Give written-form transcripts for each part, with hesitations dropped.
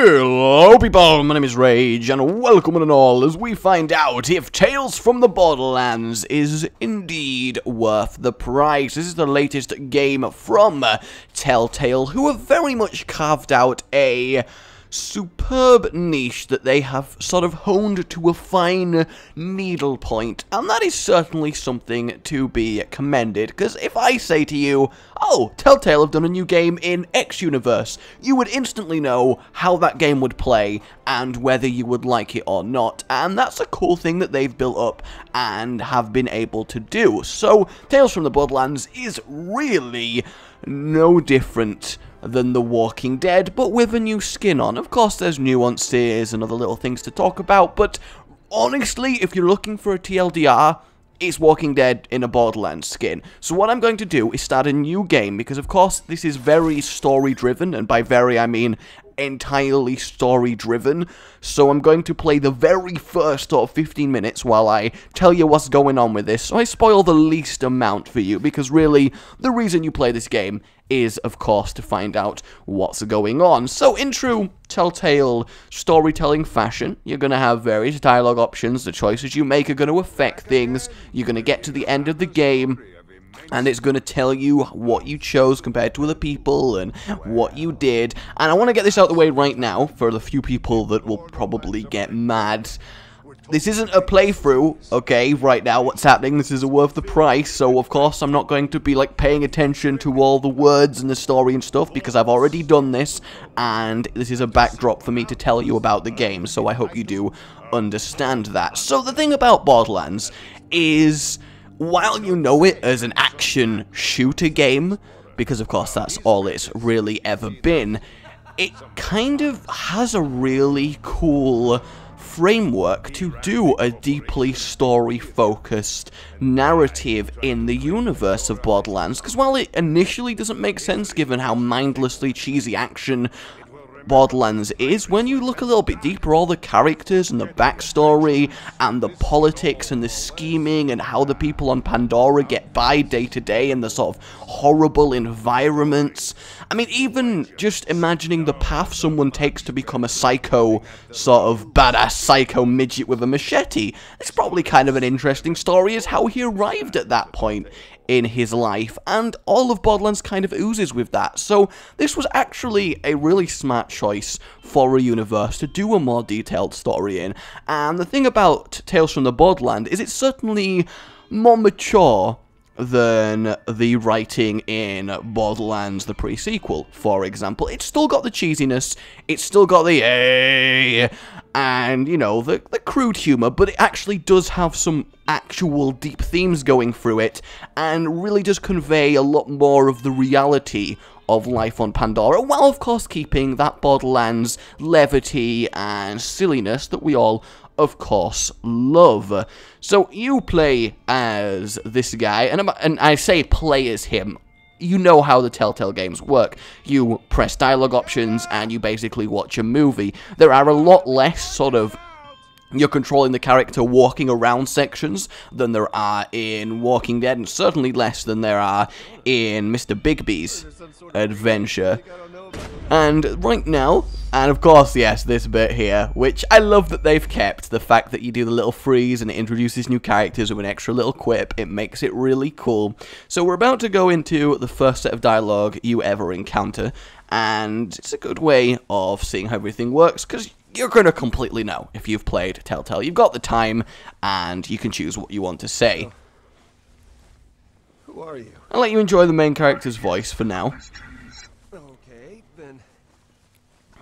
Hello people, my name is Rage, and welcome and all as we find out if Tales from the Borderlands is indeed worth the price. This is the latest game from Telltale, who have very much carved out a superb niche that they have sort of honed to a fine needle point, and that is certainly something to be commended, because if I say to you, oh, Telltale have done a new game in X universe, you would instantly know how that game would play and whether you would like it or not, and that's a cool thing that they've built up and have been able to do. So Tales from the Borderlands is really no different than The Walking Dead, but with a new skin on. Of course, there's nuances and other little things to talk about, but honestly, if you're looking for a TLDR, it's Walking Dead in a Borderlands skin. So what I'm going to do is start a new game, because of course, this is very story-driven, and by very, I mean entirely story-driven, so I'm going to play the very first sort of 15 minutes while I tell you what's going on with this, so I spoil the least amount for you, because really, the reason you play this game is, of course, to find out what's going on. So, in true Telltale storytelling fashion, you're going to have various dialogue options. The choices you make are going to affect things. You're going to get to the end of the game, and it's going to tell you what you chose compared to other people and what you did. And I want to get this out of the way right now for the few people that will probably get mad. This isn't a playthrough, okay, right now, what's happening, this is worth the price, so of course I'm not going to be, like, paying attention to all the words and the story and stuff, because I've already done this, and this is a backdrop for me to tell you about the game, so I hope you do understand that. So the thing about Borderlands is, while you know it as an action shooter game, because of course that's all it's really ever been, it kind of has a really cool framework to do a deeply story-focused narrative in the universe of Borderlands, because while it initially doesn't make sense given how mindlessly cheesy action Borderlands is, when you look a little bit deeper, all the characters and the backstory and the politics and the scheming and how the people on Pandora get by day to day and the sort of horrible environments. I mean, even just imagining the path someone takes to become a psycho, sort of badass psycho midget with a machete, it's probably kind of an interesting story as how he arrived at that point in his life, and all of Borderlands kind of oozes with that. So this was actually a really smart choice for a universe to do a more detailed story in, and the thing about Tales from the Borderlands is it's certainly more mature than the writing in Borderlands, the pre-sequel, for example. It's still got the cheesiness, it's still got the and, you know, the crude humor, but it actually does have some actual deep themes going through it, and really does convey a lot more of the reality of life on Pandora, while of course keeping that Borderlands levity and silliness that we all, of course, love. So you play as this guy, and I say play as him. You know how the Telltale games work. You press dialogue options and you basically watch a movie. There are a lot less sort of you're controlling the character walking around sections than there are in Walking Dead, and certainly less than there are in Mr. Bigby's adventure. And right now, and of course, yes, this bit here, which I love that they've kept, the fact that you do the little freeze and it introduces new characters with an extra little quip, it makes it really cool. So we're about to go into the first set of dialogue you ever encounter, and it's a good way of seeing how everything works, because you're going to completely know if you've played Telltale. You've got the time, and you can choose what you want to say. Who are you? I'll let you enjoy the main character's voice for now. Okay, then.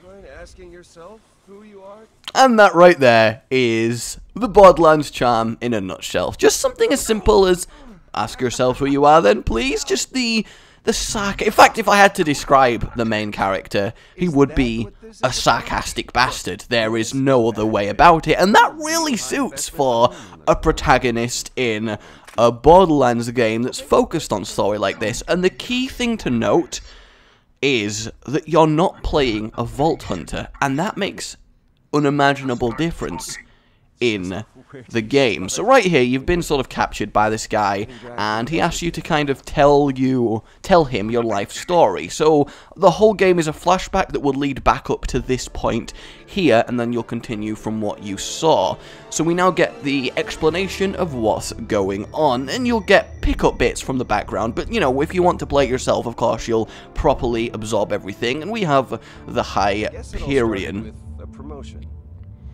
Mind asking yourself who you are? And that right there is the Borderlands charm in a nutshell. Just something as simple as ask yourself who you are then, please. Just the in fact, if I had to describe the main character, he would be a sarcastic bastard. There is no other way about it, and that really suits for a protagonist in a Borderlands game that's focused on story like this. And the key thing to note is that you're not playing a Vault Hunter, and that makes unimaginable difference in the game. So right here, you've been sort of captured by this guy, and he asks you to kind of tell him your life story. So the whole game is a flashback that will lead back up to this point here, and then you'll continue from what you saw. So we now get the explanation of what's going on, and you'll get pick-up bits from the background, but, you know, if you want to play it yourself, of course, you'll properly absorb everything, and we have the Hyperion. With a promotion.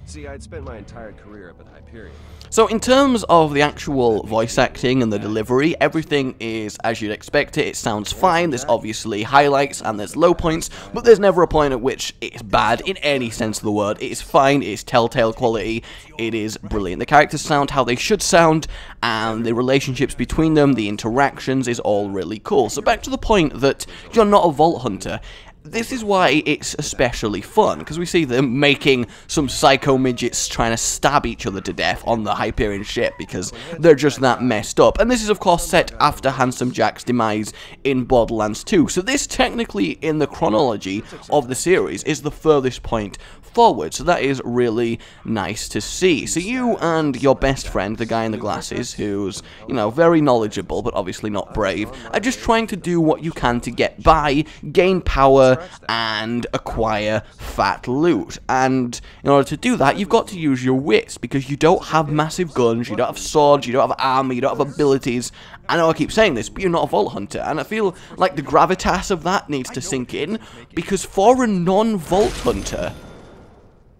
See, I'd spent my entire career up at Hyperion. So in terms of the actual voice acting and the delivery, everything is as you'd expect it. It sounds fine. There's obviously highlights and there's low points, but there's never a point at which it's bad in any sense of the word. It is fine. It is Telltale quality. It is brilliant. The characters sound how they should sound, and the relationships between them, the interactions, is all really cool. So back to the point that you're not a Vault Hunter. This is why it's especially fun, because we see them making some psycho midgets trying to stab each other to death on the Hyperion ship, because they're just that messed up. And this is, of course, set after Handsome Jack's demise in Borderlands 2. So this, technically, in the chronology of the series, is the furthest point forward. So that is really nice to see. So you and your best friend, the guy in the glasses, who's, you know, very knowledgeable, but obviously not brave, are just trying to do what you can to get by, gain power, and acquire fat loot. And in order to do that, you've got to use your wits, because you don't have massive guns, you don't have swords, you don't have armor, you don't have abilities. I know I keep saying this, but you're not a Vault Hunter, and I feel like the gravitas of that needs to sink in, because for a non-Vault Hunter,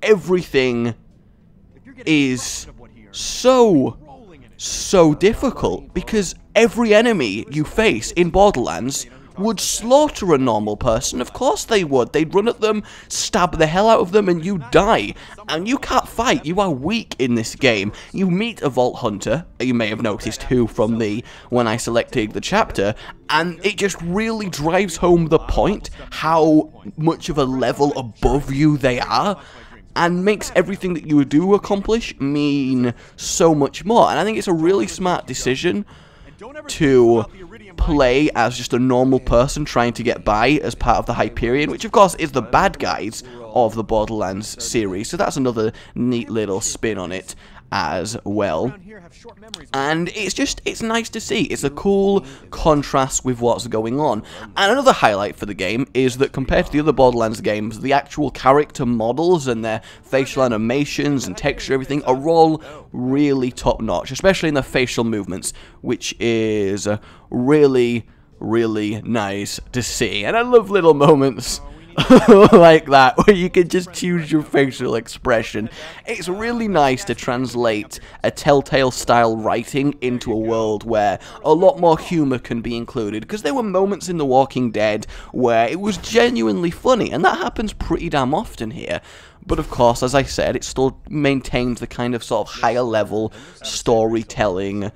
everything is so difficult, because every enemy you face in Borderlands would slaughter a normal person. Of course they would. They'd run at them, stab the hell out of them, and you die. And you can't fight. You are weak in this game. You meet a Vault Hunter, you may have noticed who from me when I selected the chapter, and it just really drives home the point how much of a level above you they are, and makes everything that you do accomplish mean so much more. And I think it's a really smart decision to play as just a normal person trying to get by as part of the Hyperion, which of course is the bad guys of the Borderlands series, so that's another neat little spin on it as well. And it's nice to see. It's a cool contrast with what's going on. And another highlight for the game is that compared to the other Borderlands games, the actual character models and their facial animations and texture, everything, are all really top notch, especially in the facial movements, which is really nice to see. And I love little moments like that, where you can just choose your facial expression. It's really nice to translate a Telltale style writing into a world where a lot more humor can be included, because there were moments in The Walking Dead where it was genuinely funny, and that happens pretty damn often here. But of course, as I said, it still maintains the kind of sort of higher level storytelling,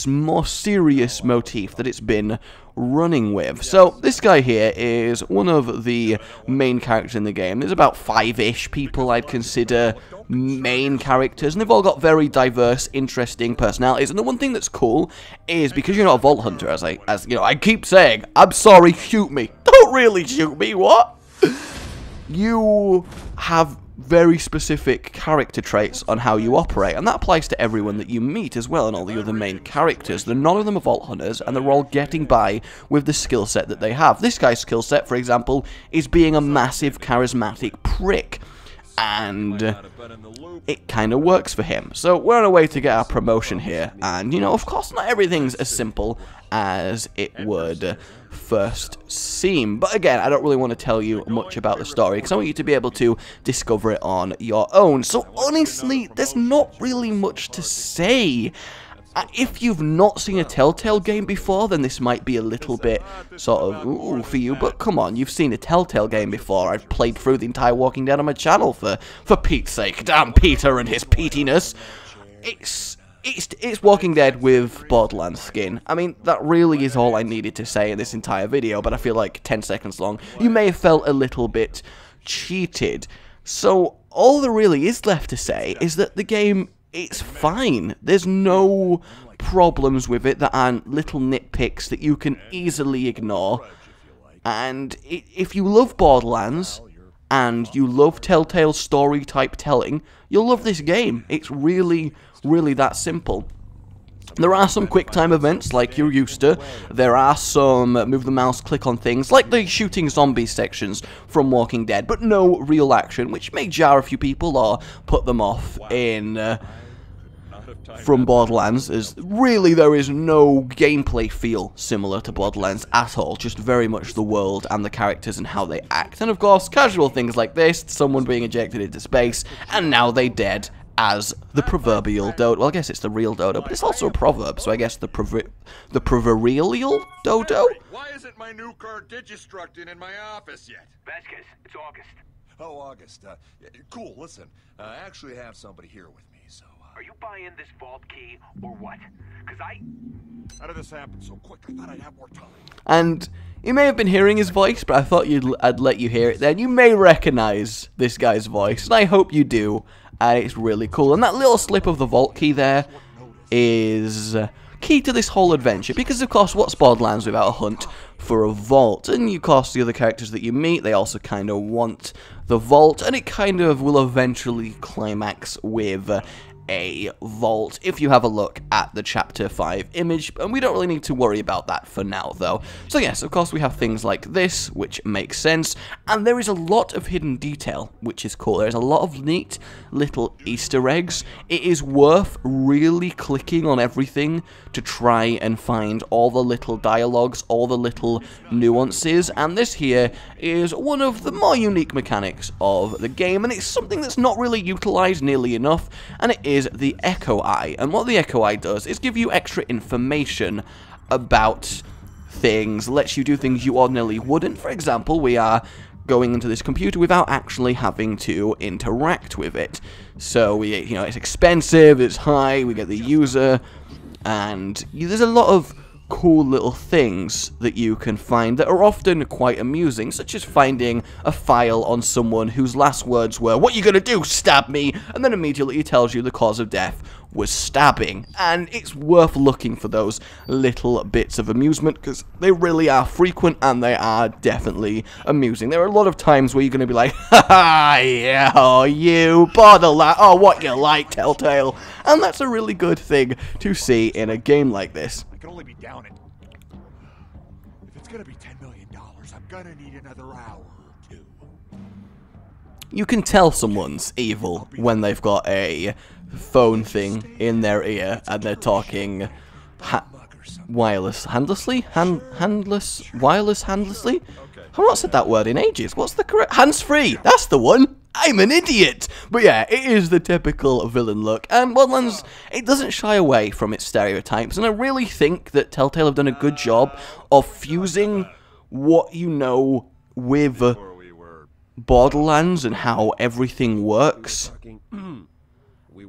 more serious motif that it's been running with. So this guy here is one of the main characters in the game. There's about 5-ish people I'd consider main characters, and they've all got very diverse, interesting personalities. And the one thing that's cool is, because you're not a Vault Hunter, as you know, I keep saying, I'm sorry, shoot me. Don't really shoot me, what? You have very specific character traits on how you operate, and that applies to everyone that you meet as well, and all the other main characters. None of them are Vault Hunters, and they're all getting by with the skill set that they have. This guy's skill set, for example, is being a massive charismatic prick, and it kind of works for him. So we're on our way to get our promotion here, and, you know, of course not everything's as simple as it would first seem. But again, I don't really want to tell you much about the story, because I want you to be able to discover it on your own. So honestly, there's not really much to say. If you've not seen a Telltale game before, then this might be a little bit sort of ooh for you, but come on, you've seen a Telltale game before. I've played through the entire Walking Dead on my channel, for Pete's sake. Damn Peter and his peatiness. It's Walking Dead with Borderlands skin. I mean, that really is all I needed to say in this entire video, but I feel like 10 seconds long. You may have felt a little bit cheated. So all there really is left to say is that the game, it's fine. There's no problems with it that aren't little nitpicks that you can easily ignore. And if you love Borderlands, and you love Telltale story type telling, you'll love this game. It's really really that simple. There are some quick time events like you're used to. There are some move the mouse, click on things like the shooting zombie sections from Walking Dead, but no real action, which may jar a few people or put them off in from Borderlands, as really there is no gameplay feel similar to Borderlands at all, just very much the world and the characters and how they act. And of course, casual things like this, someone being ejected into space, and now they dead as the proverbial dodo. Well, I guess it's the real dodo, but it's also a proverb, so I guess the proverbial dodo? Why isn't my new car digistructed in my office yet? Vasquez, it's August. Oh, August. Yeah, cool, listen. I actually have somebody here with me, so... Are you buying this vault key, or what? Because How did this happen so quick? I thought I'd have more time. And you may have been hearing his voice, but I thought I'd let you hear it then. You may recognize this guy's voice, and I hope you do. And it's really cool. And that little slip of the vault key there is key to this whole adventure, because of course what's Borderlands without a hunt for a vault? And of course the other characters that you meet, they also kind of want the vault, and it kind of will eventually climax with a vault if you have a look at the chapter 5 image, and we don't really need to worry about that for now though. So yes, of course we have things like this, which makes sense, and there is a lot of hidden detail, which is cool. There's a lot of neat little Easter eggs. It is worth really clicking on everything to try and find all the little dialogues, all the little nuances, and this here is one of the more unique mechanics of the game, and it's something that's not really utilized nearly enough, and it is the Echo Eye. And what the Echo Eye does is give you extra information about things, lets you do things you ordinarily wouldn't. For example, we are going into this computer without actually having to interact with it. So we, it's expensive, it's high, we get the user, and there's a lot of cool little things that you can find that are often quite amusing, such as finding a file on someone whose last words were, "What you gonna do, stab me?" and then immediately it tells you the cause of death was stabbing. And it's worth looking for those little bits of amusement, because they really are frequent and they are definitely amusing. There are a lot of times where you're gonna be like, "Ha yeah, oh you, Borderlands, oh what you like, Telltale," and that's a really good thing to see in a game like this. I can only be down it. If it's gonna be $10 million, I'm gonna need another hour or two. You can tell someone's evil when they've got a phone thing in their ear and they're talking wireless handlessly? Wireless handlessly? I've not said that word in ages. What's the correct? Hands-free! That's the one! I'm an idiot! But yeah, it is the typical villain look, and Borderlands, it doesn't shy away from its stereotypes, and I really think that Telltale have done a good job of fusing what you know with Borderlands and how everything works,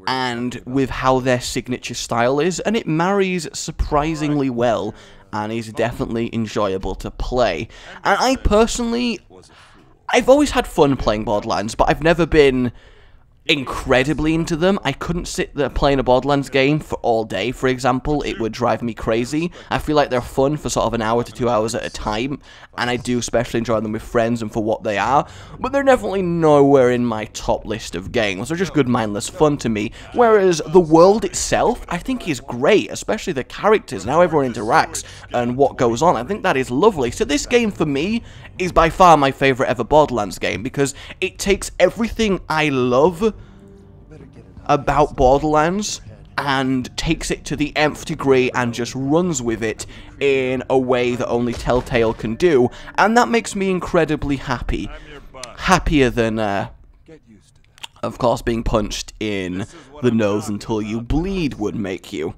and with how their signature style is, and it marries surprisingly well, and is definitely enjoyable to play. And I personally, I've always had fun playing Borderlands, but I've never been incredibly into them. I couldn't sit there playing a Borderlands game for all day, for example. It would drive me crazy. I feel like they're fun for sort of an hour to 2 hours at a time, and I do especially enjoy them with friends and for what they are, but they're definitely nowhere in my top list of games. They're just good mindless fun to me, whereas the world itself, I think is great, especially the characters and how everyone interacts and what goes on. I think that is lovely. So this game for me is by far my favourite ever Borderlands game, because it takes everything I love about Borderlands and takes it to the nth degree and just runs with it in a way that only Telltale can do, and that makes me incredibly happy. Happier than, of course, being punched in the nose until you bleed would make you.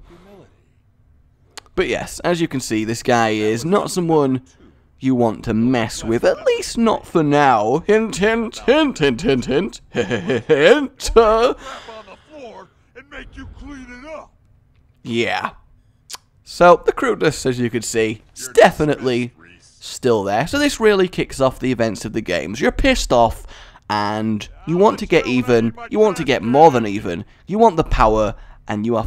But yes, as you can see, this guy is not someone you want to mess with, at least not for now. Hint, hint, hint, hint, hint, hint, hint. Make you clean it up. Yeah. So the crudeness, as you can see, is definitely still there. So this really kicks off the events of the games. You're pissed off, and you want to get even. You want to get more than even. You want the power, and you are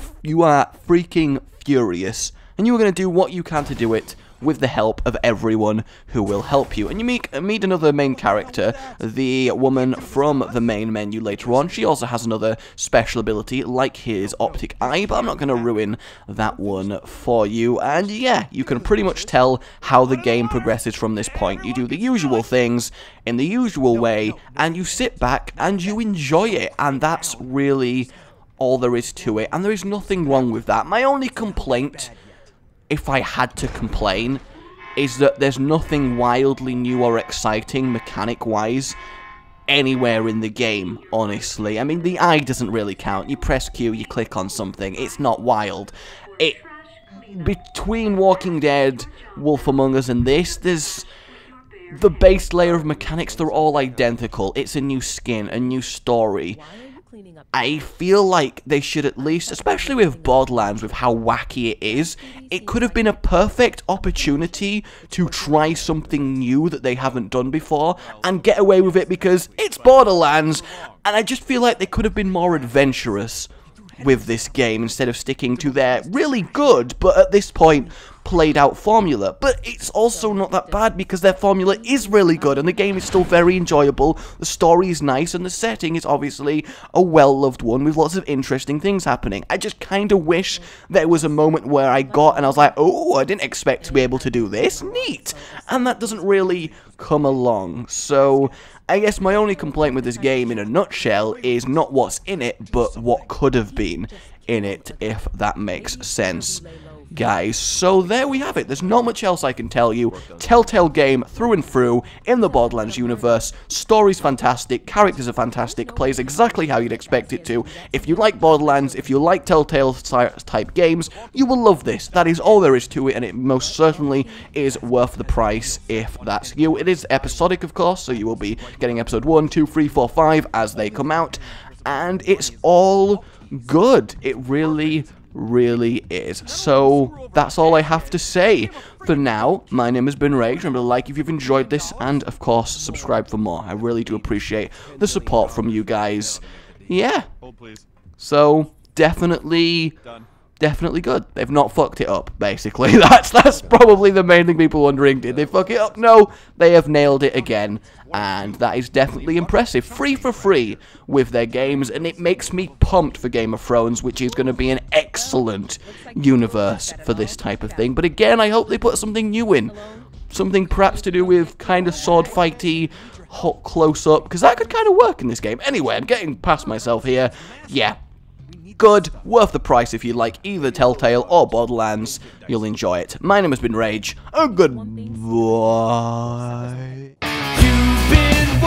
freaking furious. And you are going to do what you can to do it with the help of everyone who will help you. And you meet another main character, the woman from the main menu later on. She also has another special ability, like his optic eye, but I'm not going to ruin that one for you. And yeah, you can pretty much tell how the game progresses from this point. You do the usual things in the usual way, and you sit back and you enjoy it, and that's really all there is to it, and there is nothing wrong with that. My only complaint, if I had to complain, is that there's nothing wildly new or exciting mechanic-wise anywhere in the game, honestly. I mean, the eye doesn't really count. You press Q, you click on something. It's not wild. Between Walking Dead, Wolf Among Us, and this, there's the base layer of mechanics. They're all identical. It's a new skin, a new story. I feel like they should at least, especially with Borderlands, with how wacky it is, it could have been a perfect opportunity to try something new that they haven't done before and get away with it because it's Borderlands, and I just feel like they could have been more adventurous with this game instead of sticking to their really good, but at this point, played out formula. But it's also not that bad because their formula is really good and the game is still very enjoyable, the story is nice, and the setting is obviously a well-loved one with lots of interesting things happening. I just kind of wish there was a moment where I got and I was like, oh, I didn't expect to be able to do this, neat, and that doesn't really come along. So I guess my only complaint with this game in a nutshell is not what's in it, but what could have been in it, if that makes sense, guys. So there we have it. There's not much else I can tell you. Telltale game through and through in the Borderlands universe. Story's fantastic, characters are fantastic, plays exactly how you'd expect it to. If you like Borderlands, if you like Telltale type games, you will love this. That is all there is to it, and it most certainly is worth the price if that's you. It is episodic, of course, so you will be getting episode 1, 2, 3, 4, 5 as they come out, and it's all good. It really is. So that's all I have to say for now. My name has been Rage. Remember to like if you've enjoyed this, and of course subscribe for more. I really do appreciate the support from you guys. Yeah, so definitely good. They've not fucked it up, basically. That's probably the main thing people are wondering. Did they fuck it up? No, they have nailed it again, and that is definitely impressive. Free for free with their games, and it makes me pumped for Game of Thrones, which is going to be an excellent universe for this type of thing. But again, I hope they put something new in. Something perhaps to do with kind of sword fighty, hot close-up, because that could kind of work in this game. Anyway, I'm getting past myself here. Yeah. Good, worth the price if you like either Telltale or Borderlands. You'll enjoy it. My name has been Rage, and goodbye. You've been